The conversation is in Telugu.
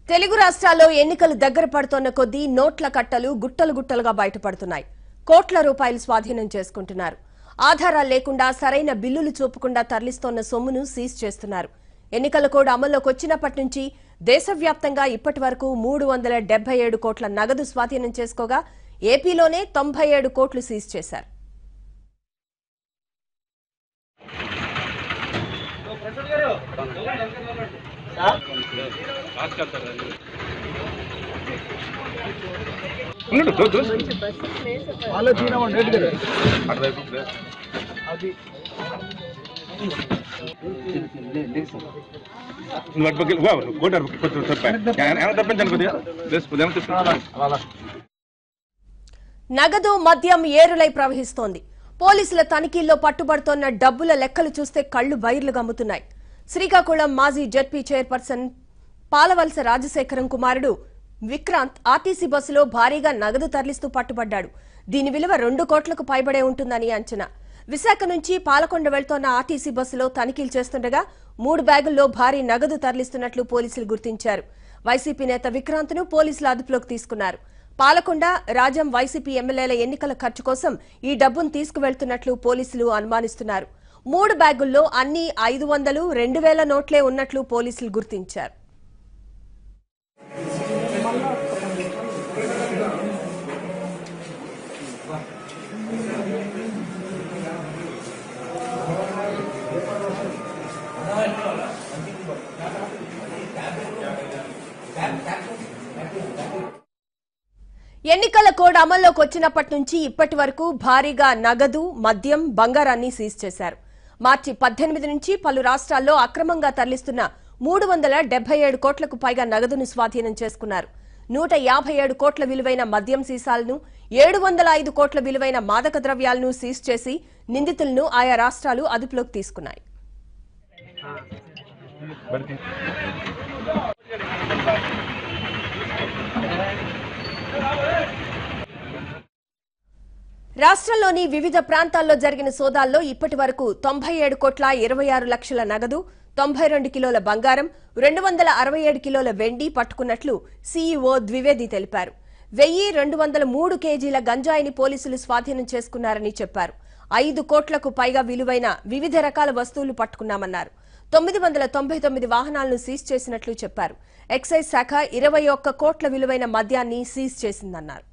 తెలుగు రాష్ట్రాల్లో ఎన్నికలు దగ్గర పడుతున్న కొద్దీ నోట్ల కట్టలు గుట్టలు గుట్టలుగా బయటపడుతున్నాయి. కోట్ల రూపాయలు స్వాధీనం చేసుకుంటున్నారు. ఆధారాలు లేకుండా సరైన బిల్లులు చూపకుండా తరలిస్తోన్న సొమ్మును సీజ్ చేస్తున్నారు. ఎన్నికల కోడ్ అమల్లోకి వచ్చినప్పటి నుంచి దేశవ్యాప్తంగా ఇప్పటి వరకు 377 కోట్ల నగదు స్వాధీనం చేసుకోగా ఏపీలోనే 97 కోట్లు సీజ్ చేశారు. నగదు మద్యం ఏరులై ప్రవహిస్తోంది. పోలీసుల తనిఖీల్లో పట్టుబడుతోన్న డబ్బుల లెక్కలు చూస్తే కళ్లు బైర్లు గమ్ముతున్నాయి. శ్రీకాకుళం మాజీ జెడ్పీ చైర్పర్సన్ పాలవలస రాజశేఖరం కుమారుడు విక్రాంత్ ఆర్టీసీ బస్సులో భారీగా నగదు తరలిస్తూ పట్టుబడ్డాడు. దీని విలువ 2 కోట్లకు పైబడే ఉంటుందని అంచనా. విశాఖ నుంచి పాలకొండ వెళ్తోన్న ఆర్టీసీ బస్సులో తనిఖీలు చేస్తుండగా 3 బ్యాగుల్లో భారీ నగదు తరలిస్తున్నట్లు పోలీసులు గుర్తించారు. వైసీపీ నేత విక్రాంత్ను పోలీసులు అదుపులోకి తీసుకున్నారు. పాలకొండ రాజం వైసీపీ ఎమ్మెల్యేల ఎన్నికల ఖర్చు కోసం ఈ డబ్బును తీసుకువెళ్తున్నట్లు పోలీసులు అనుమానిస్తున్నారు. 3 బ్యాగుల్లో అన్ని 500, 2000 నోట్లే ఉన్నట్లు పోలీసులు గుర్తించారు. ఎన్నికల కోడ్ అమల్లోకి వచ్చినప్పటి నుంచి ఇప్పటి వరకు భారీగా నగదు, మద్యం, బంగారాన్ని సీజ్ చేశారు. మార్చి 18 నుంచి పలు రాష్ట్రాల్లో అక్రమంగా తరలిస్తున్న 377 కోట్లకు పైగా నగదును స్వాధీనం చేసుకున్నారు. 157 కోట్ల విలువైన మద్యం సీసాలను, 705 కోట్ల విలువైన మాదక ద్రవ్యాలను సీజ్ చేసి నిందితులను ఆయా రాష్ట్రాలు అదుపులోకి తీసుకున్నాయి. రాష్ట్రంలోని వివిధ ప్రాంతాల్లో జరిగిన సోదాల్లో ఇప్పటి వరకు 97 కోట్ల 26 లక్షల నగదు, 92 కిలోల బంగారం, 267 కిలోల వెండి పట్టుకున్నట్లు సీఈఓ ద్వివేది తెలిపారు. 1203 కేజీల గంజాయిని పోలీసులు స్వాధీనం చేసుకున్నారని చెప్పారు. 5 కోట్లకు పైగా విలువైన వివిధ రకాల వస్తువులు పట్టుకున్నామన్నారు. 999 వాహనాలను సీజ్ చేసినట్లు చెప్పారు. ఎక్సైజ్ శాఖ 21 కోట్ల విలువైన మద్యాన్ని సీజ్ చేసిందన్నారు.